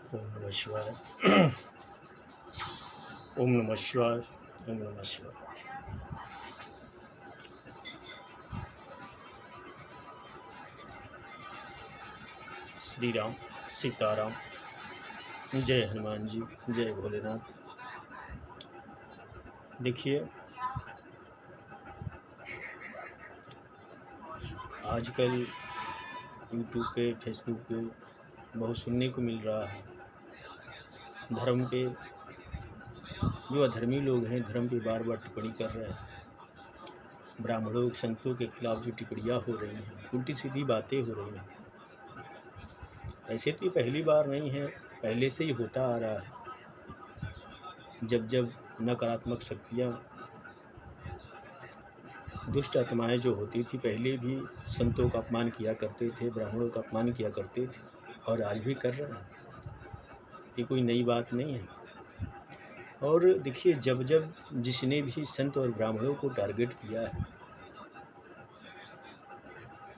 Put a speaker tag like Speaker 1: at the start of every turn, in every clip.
Speaker 1: ओम नमः शिवाय। ओम नमः शिवाय। ओम नमः शिवाय। श्री राम, सीताराम, जय हनुमान जी, जय भोलेनाथ। देखिए, आजकल यूट्यूब पे, फेसबुक पे बहुत सुनने को मिल रहा है। धर्म पे जो अधर्मी लोग हैं, धर्म पे बार बार टिप्पणी कर रहे हैं। ब्राह्मणों, संतों के खिलाफ जो टिप्पणियाँ हो रही हैं, उल्टी सीधी बातें हो रही हैं। ऐसे तो ये पहली बार नहीं है, पहले से ही होता आ रहा है। जब जब नकारात्मक शक्तियाँ, दुष्ट आत्माएं जो होती थी, पहले भी संतों का अपमान किया करते थे, ब्राह्मणों का अपमान किया करते थे, और आज भी कर रहे हैं। ये कोई नई बात नहीं है। और देखिए, जब जब जिसने भी संत और ब्राह्मणों को टारगेट किया है,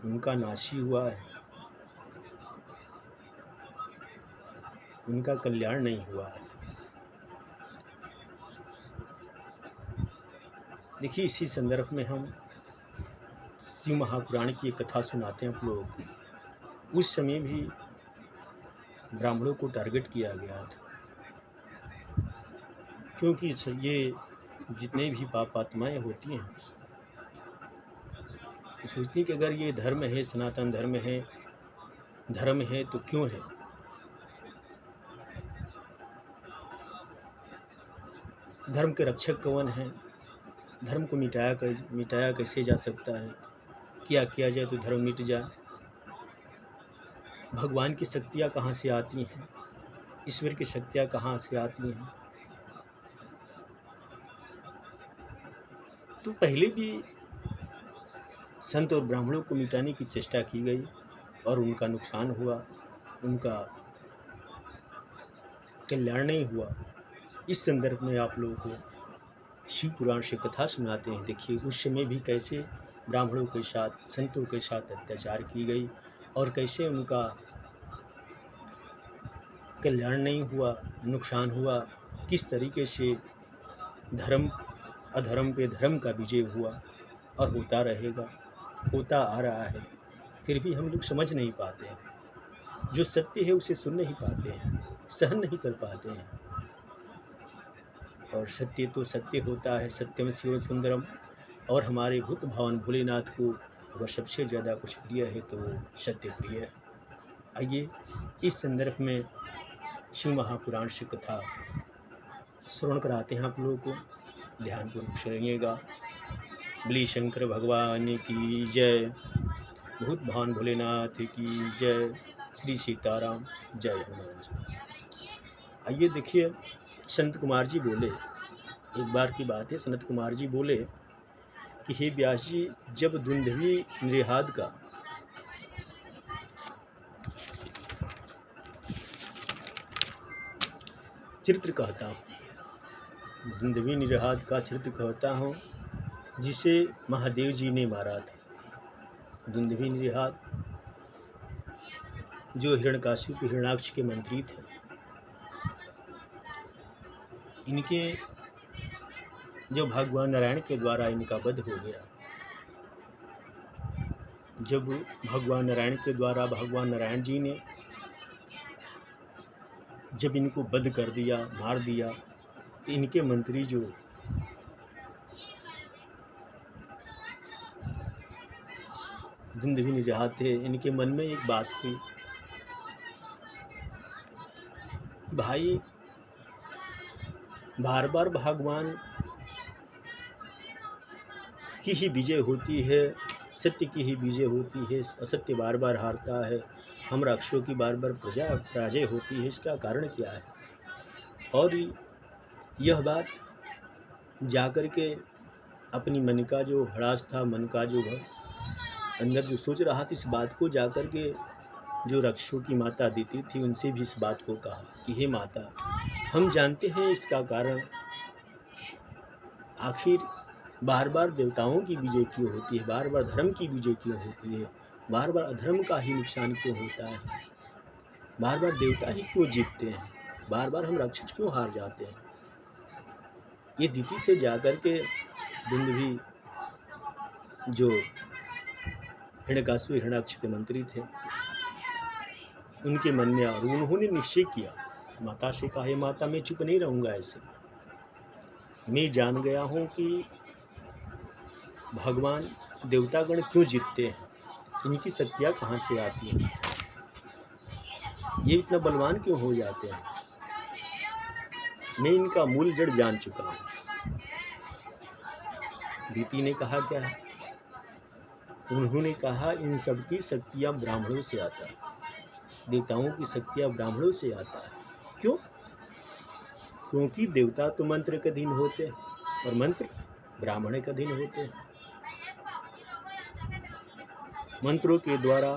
Speaker 1: उनका नाश ही हुआ है, उनका कल्याण नहीं हुआ है। देखिए, इसी संदर्भ में हम शिव महापुराण की एक कथा सुनाते हैं आप लोगों को। उस समय भी ब्राह्मणों को टारगेट किया गया था, क्योंकि ये जितने भी पाप आत्माएँ होती हैं, तो सोचती कि अगर ये धर्म है, सनातन धर्म है तो क्यों है? धर्म के रक्षक कौन हैं? धर्म को मिटाया कैसे जा सकता है? क्या किया जाए तो धर्म मिट जाए? भगवान की शक्तियाँ कहाँ से आती हैं? ईश्वर की शक्तियाँ कहाँ से आती हैं? तो पहले भी संत और ब्राह्मणों को मिटाने की चेष्टा की गई और उनका नुकसान हुआ, उनका कल्याण नहीं हुआ। इस संदर्भ में आप लोगों को शिव पुराण से कथा सुनाते हैं। देखिए, उस समय भी कैसे ब्राह्मणों के साथ, संतों के साथ अत्याचार की गई और कैसे उनका कल्याण नहीं हुआ, नुकसान हुआ। किस तरीके से धर्म अधर्म पे धर्म का विजय हुआ और होता रहेगा, होता आ रहा है। फिर भी हम लोग समझ नहीं पाते हैं, जो सत्य है उसे सुन नहीं पाते हैं, सहन नहीं कर पाते हैं। और सत्य तो सत्य होता है, सत्यम शिव सुंदरम। और हमारे भूत भवन भोलेनाथ को अगर सबसे ज़्यादा कुछ प्रिय है तो वो सत्य प्रिय है। आइए इस संदर्भ में शिव महापुराण से कथा श्रवण कराते हैं आप लोगों को। ध्यानपूर्वक सुनिएगा। बली शंकर भगवान की जय, भूत भवन भोलेनाथ की जय, श्री सीताराम, जय हनुमान जी। आइए देखिए, संत कुमार जी बोले, एक बार की बात है, सनत कुमार जी बोले कि हे व्यास जी, जब दुंदुभी नृहाद का चरित्र कहता हूँ, दुंदुभी नृहाद का चरित्र कहता हूँ, जिसे महादेव जी ने मारा था। दुंदुभी नृहाद जो हिरण्यकाशिप हिरण्याक्ष के मंत्री थे, इनके जब भगवान नारायण के द्वारा इनका वध हो गया, जब भगवान नारायण के द्वारा भगवान नारायण जी ने जब इनको वध कर दिया, मार दिया, तो इनके मंत्री जो दुंदुभी नृहाद थे, इनके मन में एक बात हुई, भाई बार बार भगवान की ही विजय होती है, सत्य की ही विजय होती है, असत्य बार बार हारता है, हम राक्षसों की बार बार पराजय होती है, इसका कारण क्या है? और यह बात जाकर के अपनी मन का जो हड़ास था, मन का जो अंदर जो सोच रहा था, इस बात को जाकर के जो राक्षसों की माता अदिति थी, उनसे भी इस बात को कहा कि हे माता, हम जानते हैं इसका कारण, आखिर बार बार देवताओं की विजय क्यों होती है, बार बार धर्म की विजय क्यों होती है, बार बार अधर्म का ही नुकसान क्यों होता है? बार बार देवता ही क्यों जीतते हैं, बार बार हम राक्षस क्यों हार जाते हैं। ये दिति से जाकर के दुंदुभी जो हिरण्यकाशिपु हिरण्याक्ष के मंत्री थे उनके मन में और उन्होंने निश्चय किया, माता से कहा, माता मैं चुप नहीं रहूंगा, ऐसे मैं जान गया हूँ कि भगवान देवतागण क्यों जीतते हैं, इनकी शक्तियाँ कहाँ से आती हैं, ये इतना बलवान क्यों हो जाते हैं, मैं इनका मूल जड़ जान चुका हूँ। दिति ने कहा क्या है, उन्होंने कहा इन सब की शक्तियाँ ब्राह्मणों से आता है, देवताओं की शक्तियाँ ब्राह्मणों से आता है। क्यों? क्योंकि देवता तो मंत्र के अधीन होते हैं और मंत्र ब्राह्मण के अधीन होते हैं। मंत्रों के द्वारा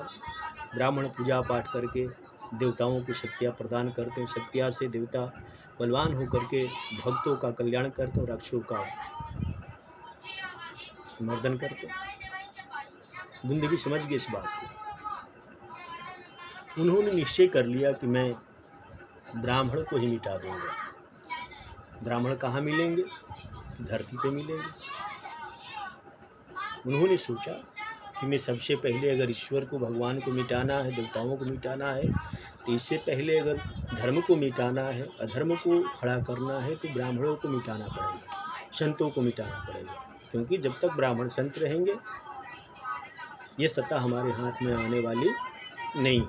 Speaker 1: ब्राह्मण पूजा पाठ करके देवताओं को शक्तियाँ प्रदान करते हैं, शक्तियाँ से देवता बलवान होकर के भक्तों का कल्याण करते हैं, राक्षसों का मर्दन करते हैं। दुंदुभी समझ गए इस बात को। उन्होंने निश्चय कर लिया कि मैं ब्राह्मण को ही मिटा दूंगा। ब्राह्मण कहाँ मिलेंगे? धरती पे मिलेंगे। उन्होंने सोचा कि मैं सबसे पहले अगर ईश्वर को, भगवान को मिटाना है, देवताओं को मिटाना है, तो इससे पहले अगर धर्म को मिटाना है, अधर्म को खड़ा करना है, तो ब्राह्मणों को मिटाना पड़ेगा, संतों को मिटाना पड़ेगा। क्योंकि जब तक ब्राह्मण संत रहेंगे ये सत्ता हमारे हाथ में आने वाली नहीं,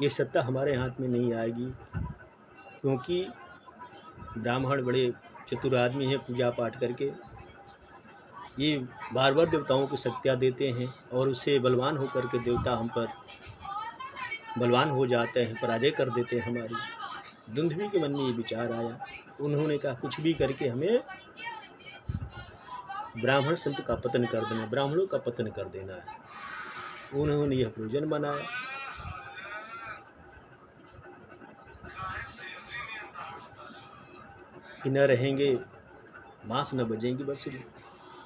Speaker 1: ये सत्ता हमारे हाथ में नहीं आएगी। क्योंकि ब्राह्मण बड़े चतुर आदमी हैं, पूजा पाठ करके ये बार बार देवताओं को शक्तियाँ देते हैं और उससे बलवान होकर के देवता हम पर बलवान हो जाते हैं, पराजय कर देते हैं हमारी। दुंदुभी के मन में ये विचार आया। उन्होंने कहा कुछ भी करके हमें ब्राह्मण संत का पतन कर देना, ब्राह्मणों का पतन कर देना है। उन्होंने यह प्रयोजन बनाया। कि न रहेंगे बांस, न बजेंगी बांसुरी,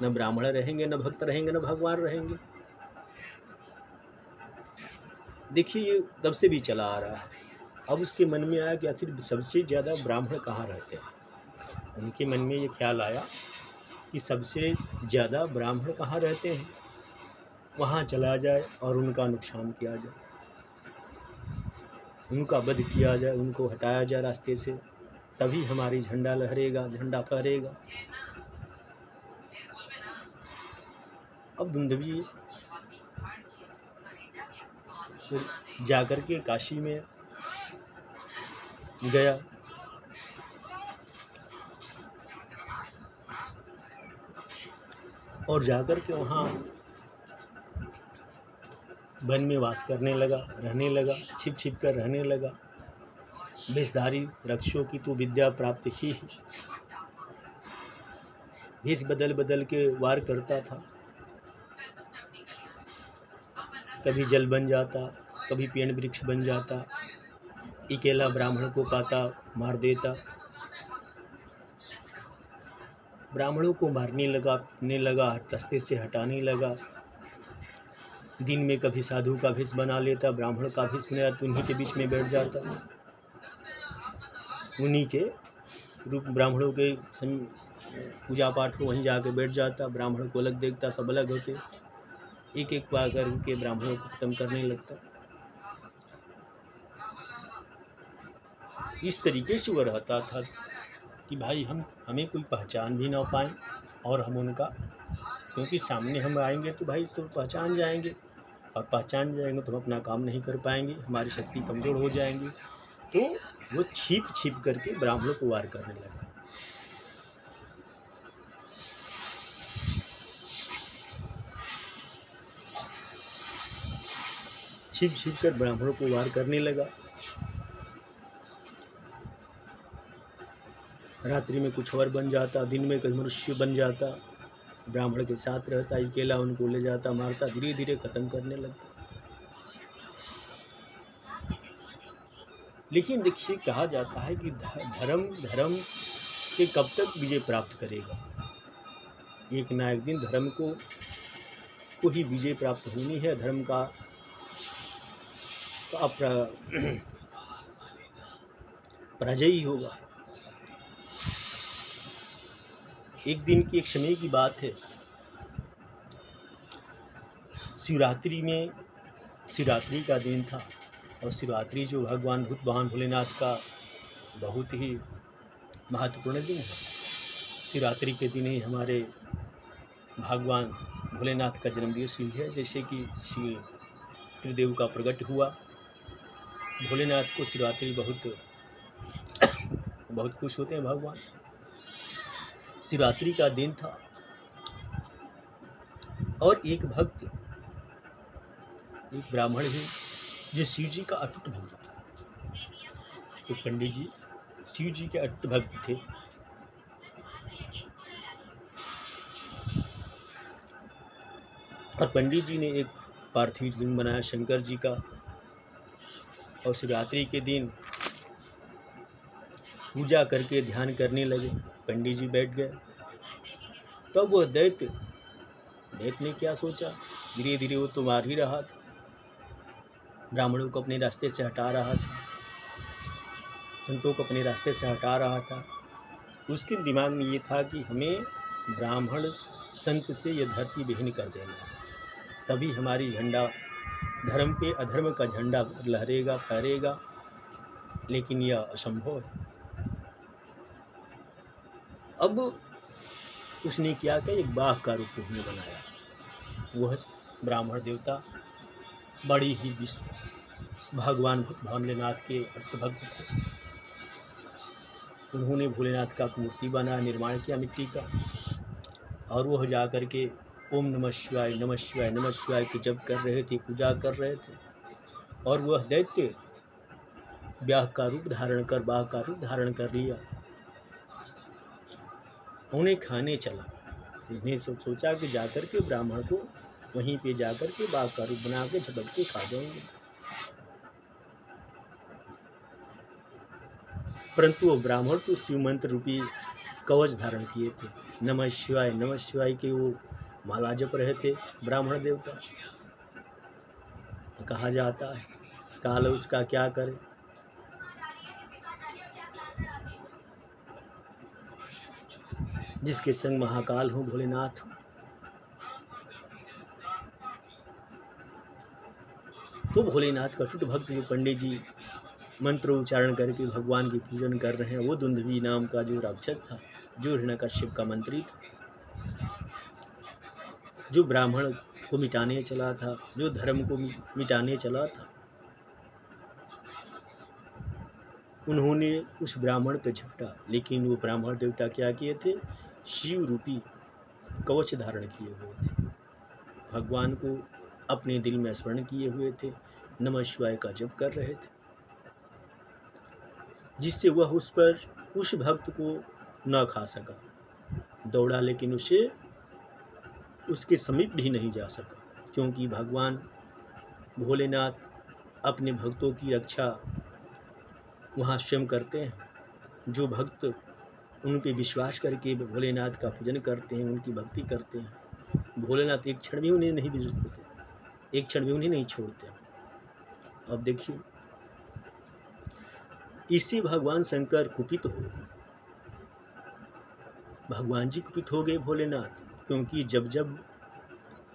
Speaker 1: न ब्राह्मण रहेंगे, न भक्त रहेंगे, न भगवान रहेंगे। देखिए ये तब से भी चला आ रहा है। अब उसके मन में आया कि आखिर सबसे ज़्यादा ब्राह्मण कहाँ रहते हैं। उनके मन में ये ख्याल आया कि सबसे ज़्यादा ब्राह्मण कहाँ रहते हैं, वहाँ चला जाए और उनका नुकसान किया जाए, उनका वध किया जाए, उनको हटाया जाए रास्ते से, तभी हमारी झंडा लहरेगा, झंडा फहरेगा। अब दुंदुभी जाकर के काशी में गया। और जाकर के वहाँ वन में वास करने लगा, रहने लगा, छिप छिप कर रहने लगा। वेशधारी राक्षसों की तो विद्या प्राप्त की ही, भेष बदल बदल के वार करता था। कभी जल बन जाता, कभी पेड़ वृक्ष बन जाता, अकेला ब्राह्मण को पाता मार देता, ब्राह्मणों को मारने लगा, रास्ते से हटाने लगा। दिन में कभी साधु का भेष बना लेता, ब्राह्मण का भेष बना तो उन्हीं के बीच में बैठ जाता, उन्हीं के रूप ब्राह्मणों के पूजा पाठ को वहीं जाके बैठ जाता। ब्राह्मण को अलग देखता, सब अलग होते, एक एक बार करके ब्राह्मणों को खत्म करने लगता। इस तरीके से वो रहता था कि भाई हमें कोई पहचान भी ना पाए और हम उनका, क्योंकि सामने हम आएंगे तो भाई सब पहचान जाएंगे, और पहचान जाएंगे तो हम अपना काम नहीं कर पाएंगे, हमारी शक्ति कमज़ोर हो जाएंगी। तो वो छिप छिप करके ब्राह्मणों को वार करने लगा। छिप छिप कर ब्राह्मणों को वार करने लगा। रात्रि में कुछ और बन जाता, दिन में कहीं मनुष्य बन जाता, ब्राह्मण के साथ रहता, अकेला उनको ले जाता, मारता, धीरे धीरे खत्म करने लगता। लेकिन देखिए कहा जाता है कि धर्म के कब तक विजय प्राप्त करेगा। एक ना एक दिन धर्म को ही विजय प्राप्त होनी है। धर्म का तो आप पराजय ही होगा। एक दिन की एक समय की बात है, शिवरात्रि का दिन था और शिवरात्रि जो भगवान भोलेनाथ का बहुत ही महत्वपूर्ण दिन है। शिवरात्रि के दिन ही हमारे भगवान भोलेनाथ का जन्मदिवस भी है। जैसे कि श्री त्रिदेव का प्रकट हुआ, भोलेनाथ को शिवरात्रि बहुत खुश होते हैं भगवान। शिवरात्रि का दिन था और एक ब्राह्मण है जो शिव जी का अटूट भक्त था। तो पंडित जी शिव जी के अटूट भक्त थे। और पंडित जी ने एक पार्थिव लिंग बनाया शंकर जी का, और शिवरात्रि के दिन पूजा करके ध्यान करने लगे। पंडित जी बैठ गए। तब वह दैत्य ने क्या सोचा, धीरे धीरे वो तो मार ही रहा था, ब्राह्मणों को अपने रास्ते से हटा रहा था, संतों को अपने रास्ते से हटा रहा था। उसके दिमाग में ये था कि हमें ब्राह्मण संत से यह धरती विहीन कर देना है, तभी हमारी झंडा धर्म पे अधर्म का झंडा लहरेगा, फहरेगा। लेकिन यह असंभव है। अब उसने क्या किया, एक बाघ का रूप उसने बनाया। वह ब्राह्मण देवता बड़ी ही भगवान भोलेनाथ के भक्त थे। उन्होंने भोलेनाथ का मूर्ति बना, निर्माण किया मिट्टी का, और वह जा कर के ओम नमः शिवाय नमः शिवाय नमः शिवाय की जप कर रहे थे, पूजा कर रहे थे। और वह दैत्य बाघ का रूप धारण कर लिया, उन्हें खाने चला। उन्हें सोचा कि जाकर के ब्राह्मण को वहीं पे जाकर के बाघ का रूप बना के झपट के खा जाएंगे। परंतु वो ब्राह्मण तो शिव मंत्र रूपी कवच धारण किए थे, नमः शिवाय के वो माला जप रहे थे ब्राह्मण देवता। कहा जाता है काल उसका क्या करे। जिसके संग महाकाल हो भोलेनाथ। तो भोलेनाथ का अटूट भक्त जो पंडित जी मंत्र उच्चारण करके भगवान की पूजन कर रहे हैं, वो दुंदुभी नाम का जो राक्षस था, जो हिरण्यकश्यप का मंत्री था, जो ब्राह्मण को मिटाने चला था, जो धर्म को मिटाने चला था, उन्होंने उस ब्राह्मण पर झपटा। लेकिन वो ब्राह्मण देवता क्या किए थे, शिव रूपी कवच धारण किए हुए थे, भगवान को अपने दिल में स्मरण किए हुए थे, नमः शिवाय का जप कर रहे थे, जिससे वह उस भक्त को न खा सका। दौड़ा लेकिन उसे उसके समीप भी नहीं जा सका, क्योंकि भगवान भोलेनाथ अपने भक्तों की रक्षा वहाँ स्वयं करते हैं। जो भक्त उन पे विश्वास करके भोलेनाथ का पूजन करते हैं, उनकी भक्ति करते हैं, भोलेनाथ एक क्षण भी उन्हें नहीं बिसरते थे, एक क्षण भी उन्हें नहीं छोड़ते। अब देखिए, इससे भगवान शंकर कुपित हो, भगवान जी कुपित हो गए भोलेनाथ। क्योंकि जब जब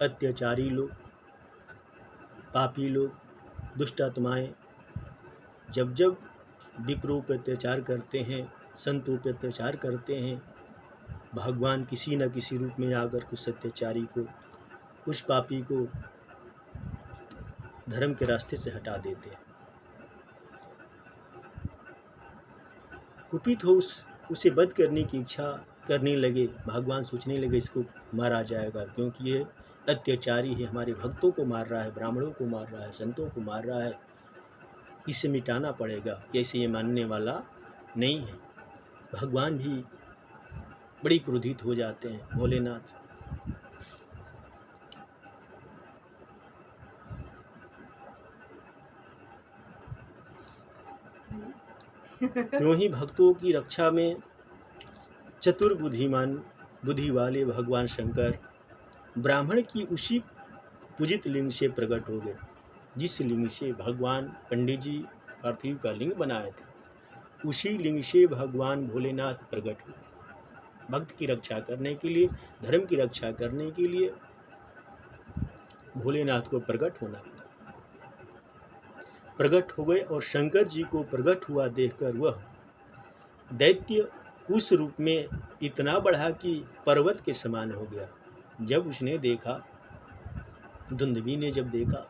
Speaker 1: अत्याचारी लोग, पापी लोग, दुष्ट आत्माएं जब जब विप्रों पर अत्याचार करते हैं, संतों पर अत्याचार करते हैं, भगवान किसी न किसी रूप में आकर उस अत्याचारी को, उस पापी को धर्म के रास्ते से हटा देते हैं। कुपित हो उसे वध करने की इच्छा करने लगे। भगवान सोचने लगे इसको मारा जाएगा, क्योंकि ये अत्याचारी है, हमारे भक्तों को मार रहा है, ब्राह्मणों को मार रहा है, संतों को मार रहा है, इसे मिटाना पड़ेगा, कैसे ये मानने वाला नहीं है। भगवान भी बड़ी क्रोधित हो जाते हैं। भोलेनाथ क्यों ही भक्तों की रक्षा में चतुर बुद्धि वाले भगवान शंकर ब्राह्मण की उसी पूजित लिंग से प्रकट हो गए। जिस लिंग से भगवान पंडित जी पार्थिव का लिंग बनाए थे, उसी लिंग से भगवान भोलेनाथ प्रकट हुए। भक्त की रक्षा करने के लिए, धर्म की रक्षा करने के लिए भोलेनाथ को प्रकट होना पड़ा। प्रकट हो गए और शंकर जी को प्रकट हुआ देखकर वह दैत्य उस रूप में इतना बढ़ा कि पर्वत के समान हो गया। जब उसने देखा, धुंधवी ने जब देखा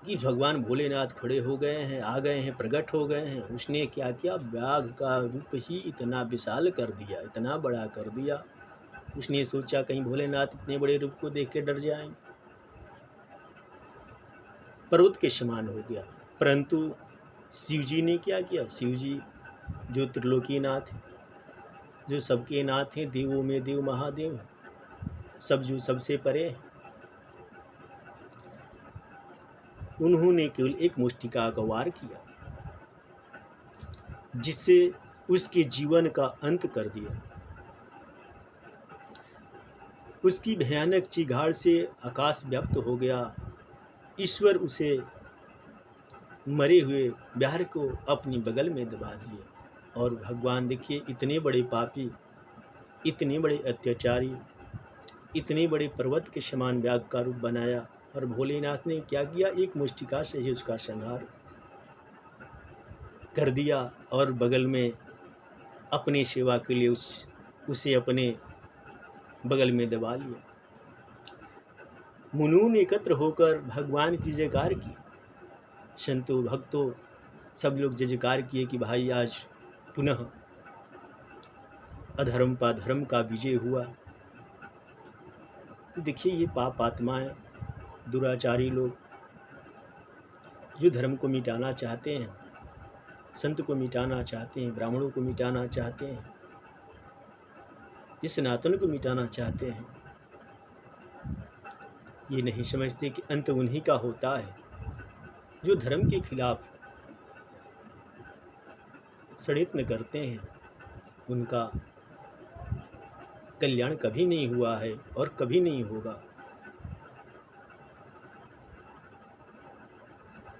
Speaker 1: कि भगवान भोलेनाथ खड़े हो गए हैं, आ गए हैं, प्रकट हो गए हैं, उसने क्या किया, व्याघ्र का रूप ही इतना विशाल कर दिया, इतना बड़ा कर दिया। उसने सोचा कहीं भोलेनाथ इतने बड़े रूप को देख के डर जाएं, पर्वत के समान हो गया। परंतु शिव जी ने क्या किया, शिव जी जो त्रिलोकी नाथ हैं, जो सबके नाथ हैं, देवों में देव महादेव, सब जो सबसे परे, उन्होंने केवल एक मुष्टिका का वार किया, जिससे उसके जीवन का अंत कर दिया। उसकी भयानक चीघाड़ से आकाश व्याप्त हो गया। ईश्वर उसे मरे हुए व्याघ्र को अपनी बगल में दबा दिए। और भगवान देखिए, इतने बड़े पापी, इतने बड़े अत्याचारी, इतने बड़े पर्वत के समान व्याघ्र का रूप बनाया, और भोलेनाथ ने क्या किया, एक मुष्टिका से ही उसका संहार कर दिया और बगल में अपनी सेवा के लिए उसे अपने बगल में दबा लिया। मुनियों ने एकत्र होकर भगवान की जयकार की, संतों भक्तों सब लोग जयकार किए कि भाई आज पुनः अधर्म पर धर्म का विजय हुआ। तो देखिए, ये पाप आत्माएं, दुराचारी लोग जो धर्म को मिटाना चाहते हैं, संत को मिटाना चाहते हैं, ब्राह्मणों को मिटाना चाहते हैं, इस सनातन को मिटाना चाहते हैं, ये नहीं समझते कि अंत उन्हीं का होता है जो धर्म के खिलाफ षड्यंत्र करते हैं। उनका कल्याण कभी नहीं हुआ है और कभी नहीं होगा।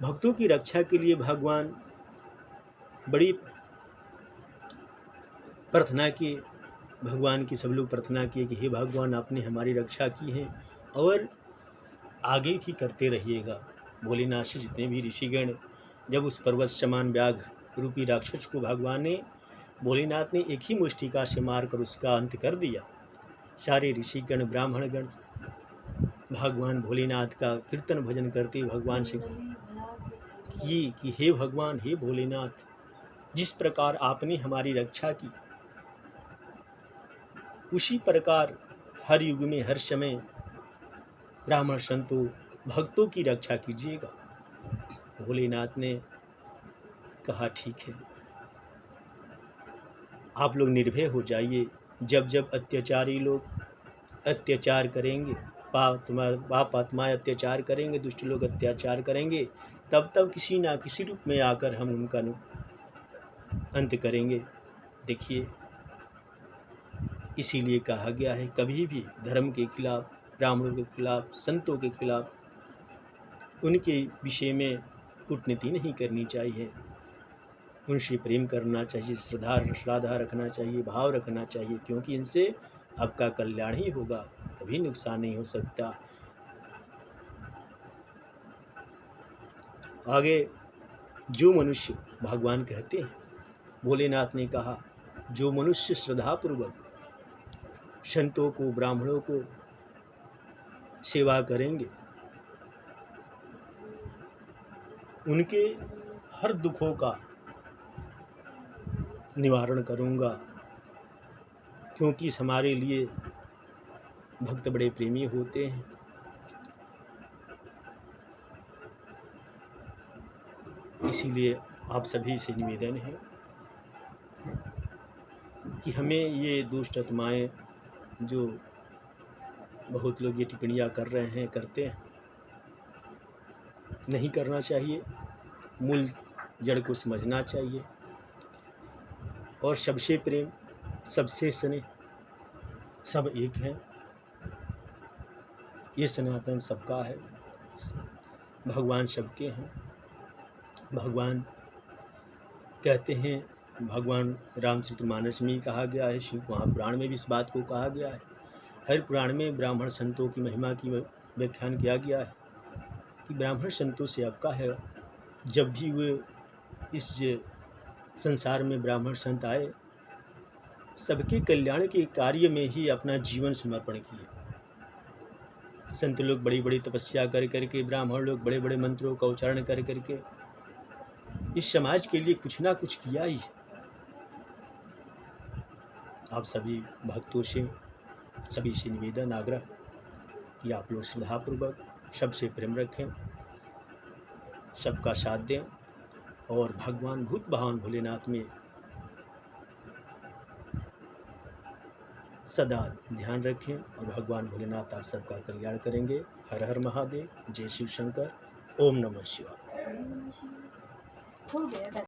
Speaker 1: भक्तों की रक्षा के लिए भगवान बड़ी प्रार्थना की, भगवान की सब लोग प्रार्थना किए कि हे भगवान, आपने हमारी रक्षा की है और आगे भी करते रहिएगा। भोलेनाथ से जितने भी ऋषिगण, जब उस पर्वत समान व्याघ्र रूपी राक्षस को भोलेनाथ ने एक ही मुष्टिका से मारकर उसका अंत कर दिया। सारे ऋषिगण, ब्राह्मणगण भगवान भोलेनाथ का कीर्तन भजन करते भगवान से कि हे भगवान, हे भोलेनाथ, जिस प्रकार आपने हमारी रक्षा की, उसी प्रकार हर युग में, हर समय ब्राह्मण संतों भक्तों की रक्षा कीजिएगा। भोलेनाथ ने कहा ठीक है, आप लोग निर्भय हो जाइए। जब जब अत्याचारी लोग अत्याचार करेंगे, पाप आत्माएं अत्याचार करेंगे, दुष्ट लोग अत्याचार करेंगे, तब तब किसी ना किसी रूप में आकर हम उनका अंत करेंगे। देखिए, इसीलिए कहा गया है, कभी भी धर्म के खिलाफ, ब्राह्मणों के खिलाफ, संतों के खिलाफ, उनके विषय में कूटनीति नहीं करनी चाहिए। उनसे प्रेम करना चाहिए, श्रद्धा रखना चाहिए, भाव रखना चाहिए, क्योंकि इनसे आपका कल्याण ही होगा, कभी नुकसान नहीं हो सकता। आगे जो मनुष्य, भगवान कहते हैं, भोलेनाथ ने कहा, जो मनुष्य श्रद्धापूर्वक संतों को, ब्राह्मणों को सेवा करेंगे, उनके हर दुखों का निवारण करूंगा, क्योंकि हमारे लिए भक्त बड़े प्रेमी होते हैं। इसीलिए आप सभी से निवेदन है कि हमें ये दुष्ट आत्माएं, जो बहुत लोग ये टिप्पणियां कर रहे हैं, करते हैं, नहीं करना चाहिए। मूल जड़ को समझना चाहिए और सबसे प्रेम, सबसे स्नेह, सब एक हैं। ये सनातन सबका है, भगवान सबके हैं। भगवान कहते हैं, भगवान रामचरितमानस में ही कहा गया है, शिव महापुराण में भी इस बात को कहा गया है, हर पुराण में ब्राह्मण संतों की महिमा की व्याख्यान किया गया है कि ब्राह्मण संतों से आपका है। जब भी वे इस संसार में ब्राह्मण संत आए, सबके कल्याण के कार्य में ही अपना जीवन समर्पण किए। संत लोग बड़ी बड़ी तपस्या कर करके, ब्राह्मण लोग बड़े बड़े मंत्रों का उच्चारण कर करके इस समाज के लिए कुछ ना कुछ किया ही है। आप सभी भक्तों से, सभी से निवेदन आग्रह कि आप लोग श्रद्धापूर्वक सबसे प्रेम रखें, सबका साथ दें और भगवान भूत भावन भोलेनाथ में सदा ध्यान रखें और भगवान भोलेनाथ आप सबका कल्याण करेंगे। हर हर महादेव, जय शिव शंकर, ओम नमः शिवाय।